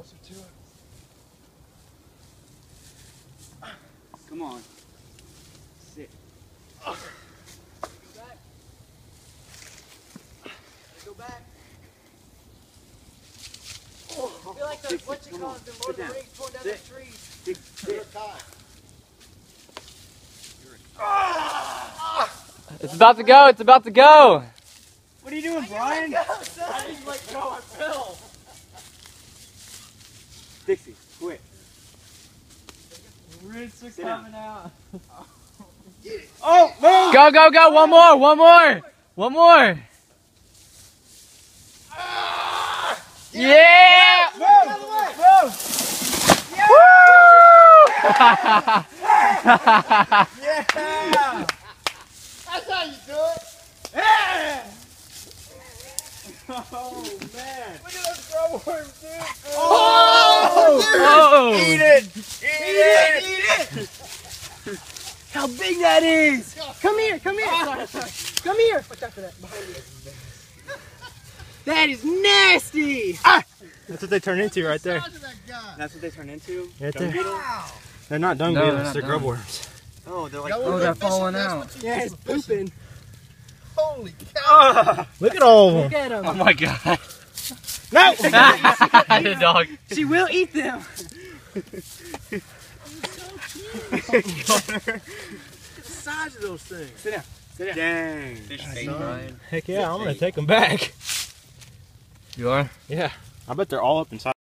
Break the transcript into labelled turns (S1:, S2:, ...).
S1: Closer to it.
S2: Come on. Sit.
S1: Go back. Go back. Oh, I feel like those, what you call it, the Lord of the Rings pulling down those trees.
S2: Sit.
S3: It's about to go. It's about to go.
S2: What are you doing, Brian?
S1: I didn't let go. I fell.
S2: Dixie, quit.
S1: Roots are
S2: Sit
S1: coming out.
S2: Oh, move!
S3: Go, go, go. One more. One more. One more. Yeah.
S2: Move! Move! Yeah!
S1: That's how you do it.
S2: Yeah! Oh, man.
S1: Look at those grow worms, dude.
S3: Oh.
S2: Eat it! Eat it!
S1: How big that is! Come here, come here. Sorry. Come here. Watch out for that. Behind you. That is nasty!
S4: That's what they turn into right there.
S2: That's what they turn into?
S4: Right
S2: Dung
S4: there.
S2: beetle?
S4: They're not dung
S3: No, they're
S4: beetles,
S3: not
S4: they're
S3: dung.
S4: grub worms.
S2: Oh, they're like...
S3: Oh, they're falling out.
S1: Yeah, it's pooping.
S5: Holy cow!
S4: Ah, look at all of
S1: Look
S4: them.
S1: at
S3: Oh
S1: him.
S3: my God.
S4: No!
S3: The dog.
S1: She will eat them.
S5: Look at the size of those things.
S2: Sit down. Sit down. Dang.
S3: Brian.
S4: Heck yeah, I'm gonna take them back.
S3: You are?
S4: Yeah. I bet they're all up inside.